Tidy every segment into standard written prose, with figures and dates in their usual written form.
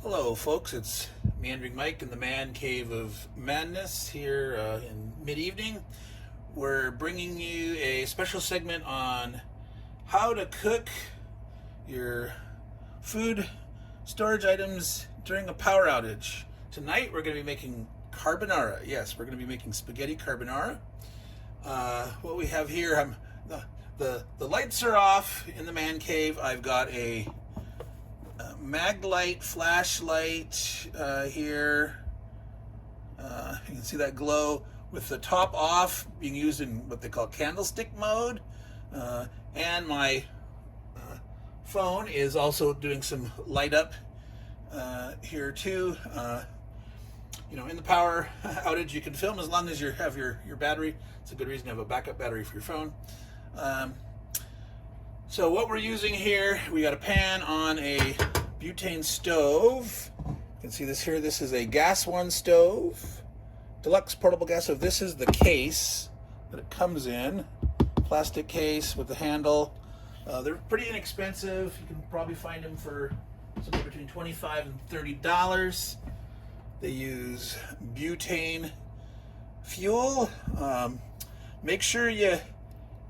Hello folks, it's Meandering Mike in the man cave of madness here in mid-evening. We're bringing you a special segment on how to cook your food storage items during a power outage. Tonight we're going to be making carbonara. Yes, we're going to be making spaghetti carbonara. What we have here, the lights are off in the man cave. I've got a Maglite flashlight here. You can see that glow with the top off, being used in what they call candlestick mode. And my phone is also doing some light up here too. In the power outage, you can film as long as you have your battery. It's a good reason to have a backup battery for your phone. So what we're using here, we got a pan on a Butane stove. You can see this here. This is a gas one stove, deluxe portable gas stove. This is the case that it comes in, plastic case with the handle. They're pretty inexpensive. You can probably find them for somewhere between $25 and $30. They use butane fuel. Make sure you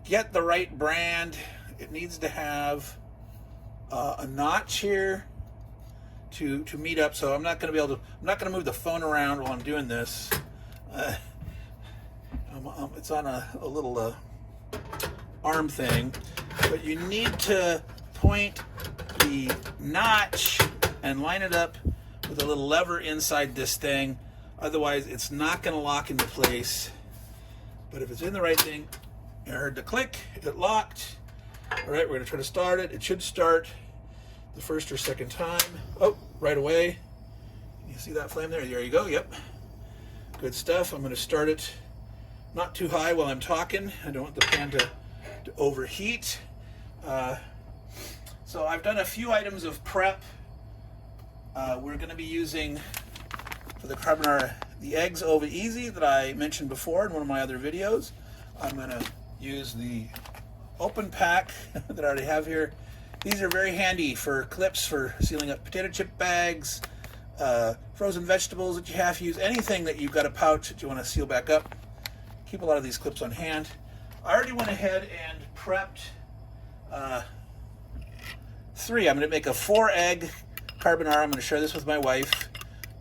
get the right brand. It needs to have a notch here to meet up. So I'm not going to move the phone around while I'm doing this. It's on a little arm thing, but you need to point the notch and line it up with a little lever inside this thing. Otherwise, it's not going to lock into place. But if it's in the right thing, I heard the click, it locked. All right, we're going to try to start it. It should start the first or second time. Oh, right away. You see that flame there? There you go. Yep. Good stuff. I'm going to start it not too high while I'm talking. I don't want the pan to overheat. So I've done a few items of prep. We're going to be using, for the carbonara, the eggs over easy that I mentioned before in one of my other videos. I'm going to use the open pack that I already have here. These are very handy for clips for sealing up potato chip bags, frozen vegetables that you have to use, anything that you've got a pouch that you want to seal back up. Keep a lot of these clips on hand. I already went ahead and prepped 3. I'm going to make a 4-egg carbonara. I'm going to share this with my wife,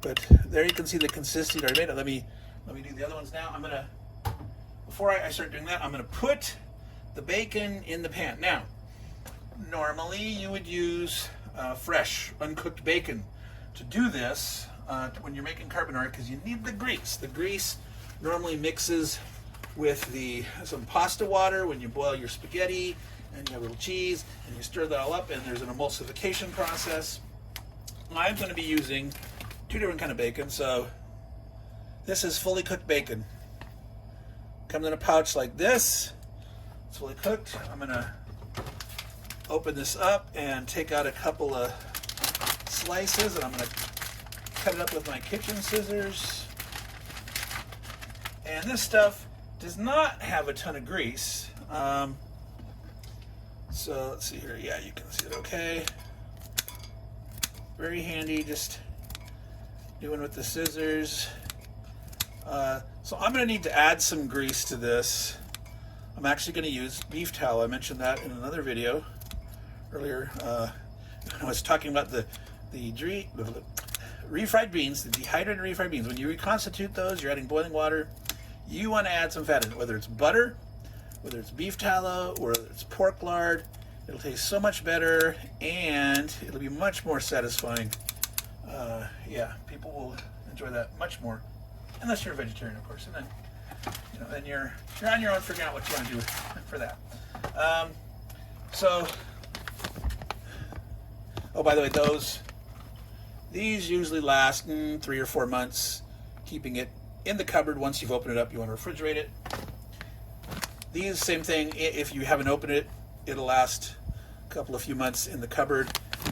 but there you can see the consistency that I made it. Let me do the other ones now. I'm going to, before I start doing that, I'm going to put the bacon in the pan. Now, normally you would use fresh, uncooked bacon to do this when you're making carbonara, because you need the grease. The grease normally mixes with some pasta water when you boil your spaghetti, and you have a little cheese, and you stir that all up, and there's an emulsification process. I'm going to be using 2 different kind of bacon. So this is fully cooked bacon. Comes in a pouch like this. It's fully cooked. I'm going to open this up and take out a couple of slices, and I'm going to cut it up with my kitchen scissors. And this stuff does not have a ton of grease. So let's see here. Yeah, you can see it okay. Very handy, just doing with the scissors. So I'm going to need to add some grease to this. I'm actually going to use beef tallow. I mentioned that in another video earlier. I was talking about the refried beans, the dehydrated refried beans. When you reconstitute those, you're adding boiling water. You want to add some fat in it, whether it's butter, whether it's beef tallow, or whether it's pork lard. It'll taste so much better, and it'll be much more satisfying. Yeah, people will enjoy that much more, unless you're a vegetarian, of course. And then you're on your own figuring out what you want to do for that. Oh, by the way, these usually last 3 or 4 months, keeping it in the cupboard. Once you've opened it up, you want to refrigerate it. These, same thing, if you haven't opened it, it'll last a few months in the cupboard.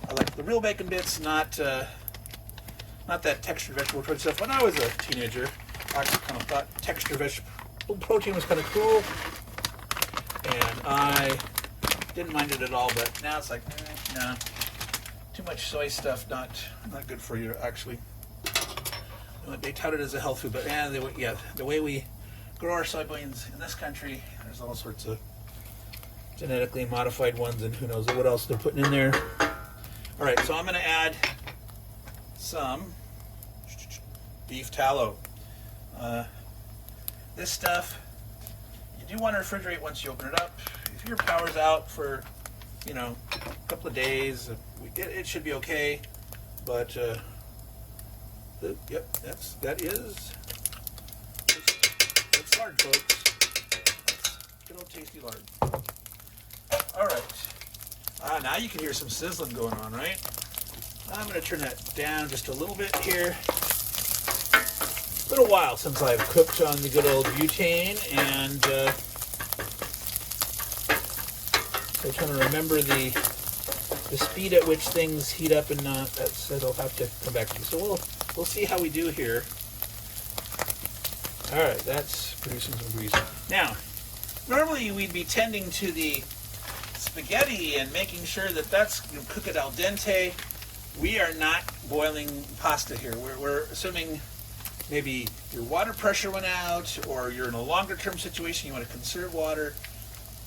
I like the real bacon bits, not that textured vegetable protein stuff. When I was a teenager, I actually kind of thought textured vegetable protein was kind of cool, and I didn't mind it at all, but now it's like, no. Too much soy stuff, not good for you, actually. They tout it as a health food, but the way we grow our soybeans in this country, there's all sorts of genetically modified ones, and who knows what else they're putting in there. All right, so I'm going to add some beef tallow. This stuff, you do want to refrigerate once you open it up. If your power's out for, a couple of days, it should be okay. But that's lard, folks. That's good old tasty lard. All right. Now you can hear some sizzling going on, right? I'm going to turn that down just a little bit here. It's been a while since I've cooked on the good old butane, and I'm trying to remember the speed at which things heat up and not. That'll have to come back to you. So we'll see how we do here. All right, that's producing some grease. Now, normally we'd be tending to the spaghetti and making sure that that's cook it al dente. We are not boiling pasta here. We're assuming maybe your water pressure went out, or you're in a longer term situation, you want to conserve water.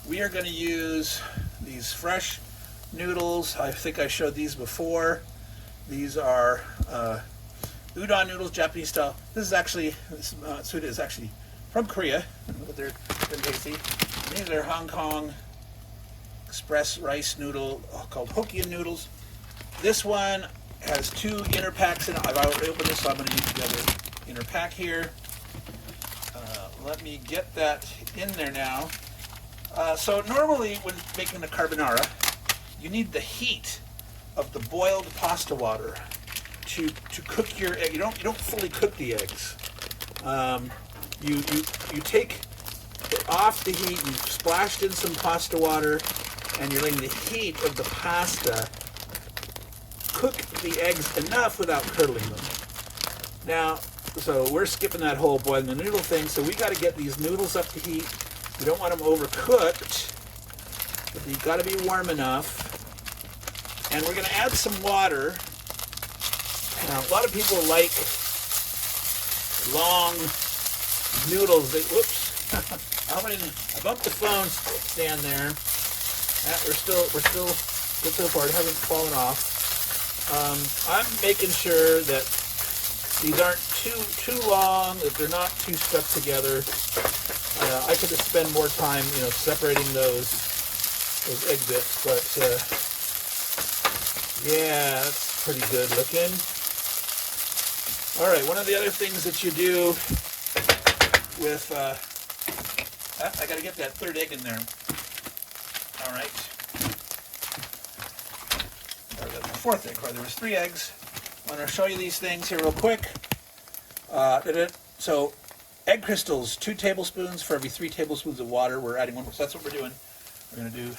We are going to use these fresh noodles. I think I showed these before. These are udon noodles, Japanese style. This soda is actually from Korea, but they're tasty. These are Hong Kong express rice noodle called Hokkien noodles. This one has 2 inner packs in it. I've already opened this, so I'm going to use the other inner pack here. Let me get that in there now. So normally when making a carbonara, you need the heat of the boiled pasta water to cook your egg. You don't fully cook the eggs. You take it off the heat. You've splashed in some pasta water, and you're letting the heat of the pasta cook the eggs enough without curdling them. Now, so we're skipping that whole boiling the noodle thing. So we got to get these noodles up to heat. You don't want them overcooked, but you've got to be warm enough. And we're going to add some water. Now, a lot of people like long noodles. Whoops! I bumped the phone stand there. We're still good so far. It hasn't fallen off. I'm making sure that these aren't too long, that they're not too stuck together. I could just spend more time, separating those egg bits, but yeah, that's pretty good looking. All right, one of the other things that you do with, I got to get that third egg in there. All right. Or the fourth egg, right? There was 3 eggs. I'm going to show you these things here real quick. So, egg crystals, 2 tablespoons for every 3 tablespoons of water. We're adding 1, so that's what we're doing. We're going to do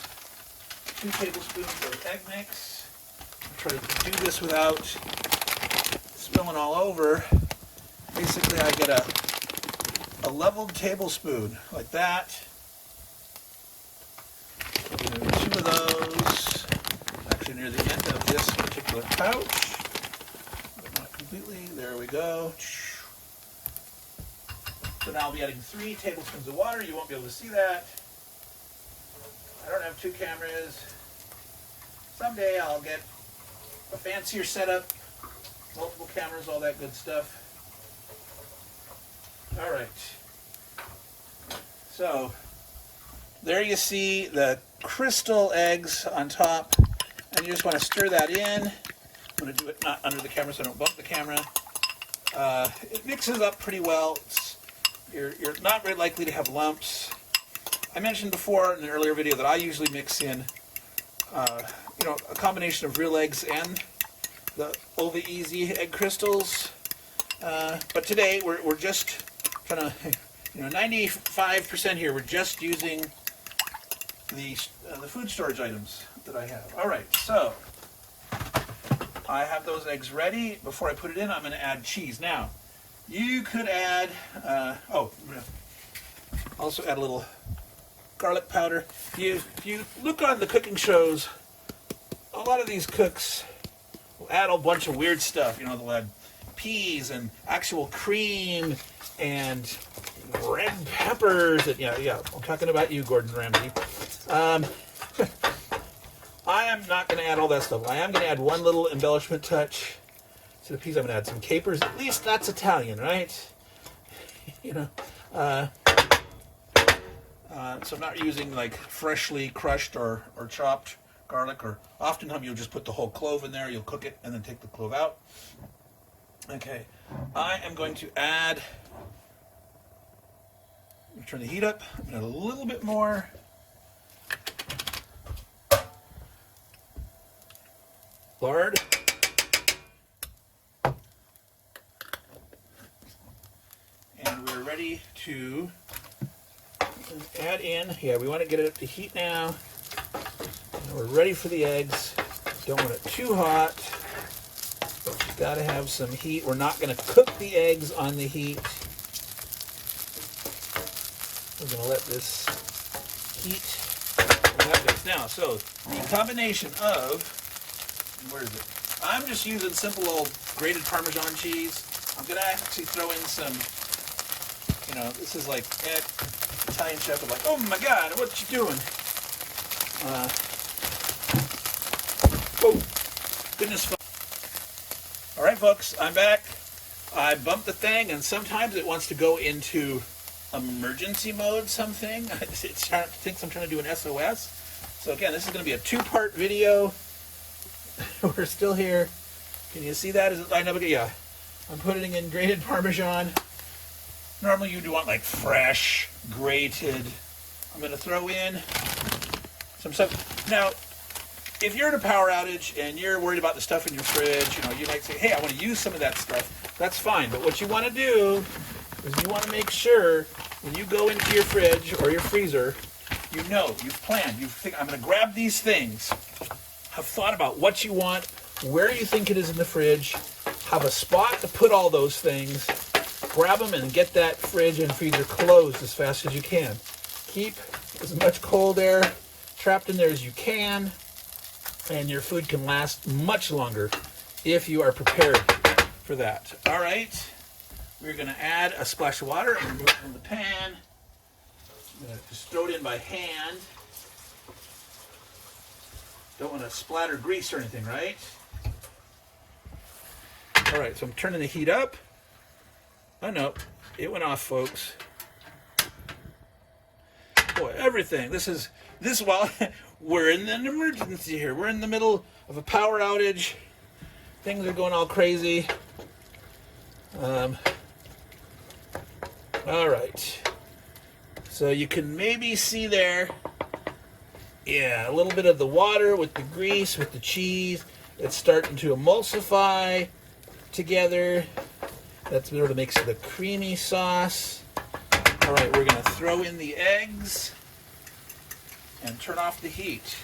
2 tablespoons of egg mix. I'll try to do this without spilling all over. Basically, I get a leveled tablespoon like that. I'm going to do 2 of those. Actually, near the end of this particular pouch. But not completely. There we go. So now I'll be adding 3 tablespoons of water. You won't be able to see that. I don't have 2 cameras. Someday I'll get a fancier setup, multiple cameras, all that good stuff. All right. So there you see the crystal eggs on top, and you just want to stir that in. I'm going to do it not under the camera so I don't bump the camera. It mixes up pretty well. You're not very likely to have lumps. I mentioned before in an earlier video that I usually mix in a combination of real eggs and the Ova Easy egg crystals. But today we're just kind of 95% here. We're just using the food storage items that I have. All right, so I have those eggs ready. Before I put it in, I'm going to add cheese. Now, you could add, I'm going to also add a little garlic powder. If you look on the cooking shows, a lot of these cooks will add a bunch of weird stuff. You know, they'll add peas and actual cream and red peppers. And yeah, I'm talking about you, Gordon Ramsay. I am not going to add all that stuff. I am going to add one little embellishment touch to the peas. I'm going to add some capers. At least that's Italian, right? You know, so I'm not using like freshly crushed or chopped garlic, or oftentimes you'll just put the whole clove in there, you'll cook it and then take the clove out. Okay, I am going to add, turn the heat up, I'm going to add a little bit more lard. And we're ready to add in, we want to get it up to heat now. And we're ready for the eggs. Don't want it too hot, but you've got to have some heat. We're not going to cook the eggs on the heat. We're going to let this heat. Now, so the combination of, where is it? I'm just using simple old grated Parmesan cheese. I'm going to actually throw in some, you know, this is like Italian chef is like, oh my God, what you doing? Oh, goodness. All right, folks, I'm back. I bumped the thing, and sometimes it wants to go into emergency mode, something. It thinks I'm trying to do an SOS. So again, this is going to be a two-part video. We're still here. Can you see that? Is it lined up again? Yeah. I'm putting in grated Parmesan. Normally you'd want like fresh, grated. I'm going to throw in some stuff. Now, if you're in a power outage and you're worried about the stuff in your fridge, you know, you might say, hey, I want to use some of that stuff. That's fine. But what you want to do is you want to make sure when you go into your fridge or your freezer, you know, you've planned, you think, I'm going to grab these things. Have thought about what you want, where you think it is in the fridge, have a spot to put all those things, grab them and get that fridge and freezer closed as fast as you can. Keep as much cold air trapped in there as you can, and your food can last much longer if you are prepared for that. All right, we're going to add a splash of water and remove it from the pan. I'm going to just throw it in by hand. Don't want to splatter grease or anything, right? All right, so I'm turning the heat up. Oh no, it went off, folks. Boy, everything. This while we're in an emergency here. We're in the middle of a power outage. Things are going all crazy. All right. So you can maybe see there. Yeah, a little bit of the water with the grease, with the cheese. It's starting to emulsify together. That's what makes the creamy sauce. All right, we're going to throw in the eggs and turn off the heat.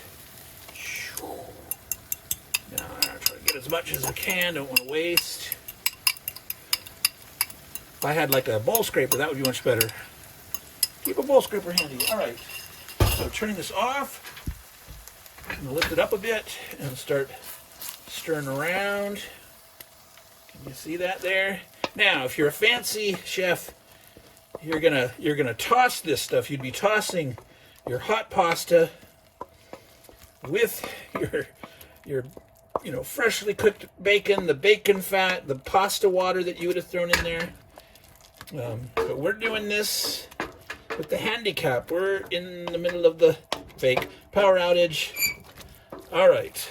Now, I'm going to try to get as much as I can. Don't want to waste. If I had like a bowl scraper, that would be much better. Keep a bowl scraper handy. All right. So turning this off, I'm going to lift it up a bit and start stirring around. Can you see that there? Now, if you're a fancy chef, you're gonna toss this stuff. You'd be tossing your hot pasta with your freshly cooked bacon, the bacon fat, the pasta water that you would have thrown in there. But we're doing this with the handicap. We're in the middle of the fake power outage. All right.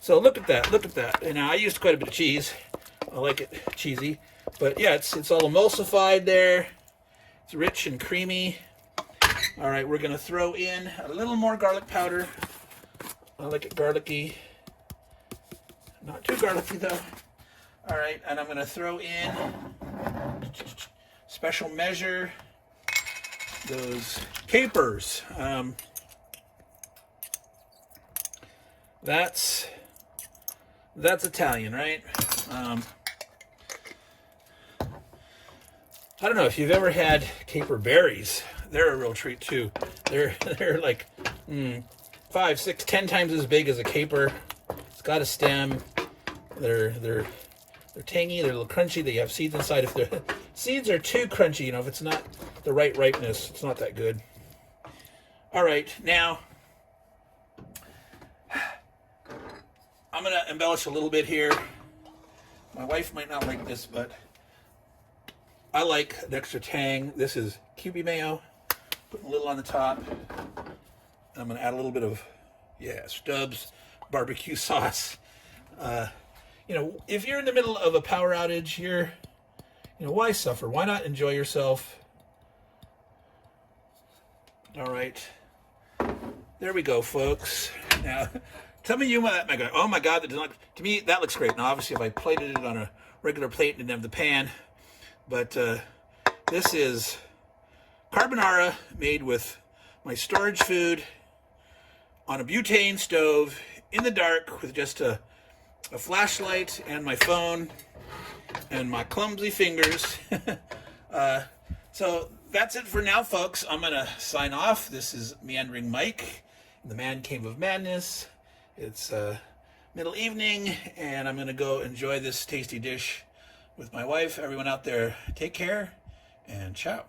So look at that. Look at that. And now I used quite a bit of cheese. I like it cheesy. But yeah, it's all emulsified there. It's rich and creamy. All right, we're going to throw in a little more garlic powder. I like it garlicky. Not too garlicky though. All right, and I'm going to throw in special measure those capers. That's Italian, right? I don't know if you've ever had caper berries. They're a real treat too. They're like 5, 6, 10 times as big as a caper. It's got a stem. They're tangy, they're a little crunchy, they have seeds inside. If the seeds are too crunchy, you know, if it's not the right ripeness, it's not that good. All right, now I'm gonna embellish a little bit here. My wife might not like this, but I like an extra tang. This is QB mayo. Putting a little on the top. And I'm gonna add a little bit of, Stubbs barbecue sauce. You know, if you're in the middle of a power outage, why suffer? Why not enjoy yourself? All right. There we go, folks. Now, tell me you might go, oh my God, that doesn't look, to me, that looks great. Now, obviously, if I plated it on a regular plate and didn't have the pan, but this is carbonara made with my storage food on a butane stove in the dark with just a flashlight and my phone and my clumsy fingers. So that's it for now, folks. I'm going to sign off. This is Meandering Mike, the Man Cave of Madness. It's middle evening, and I'm going to go enjoy this tasty dish with my wife. Everyone out there, take care, and ciao.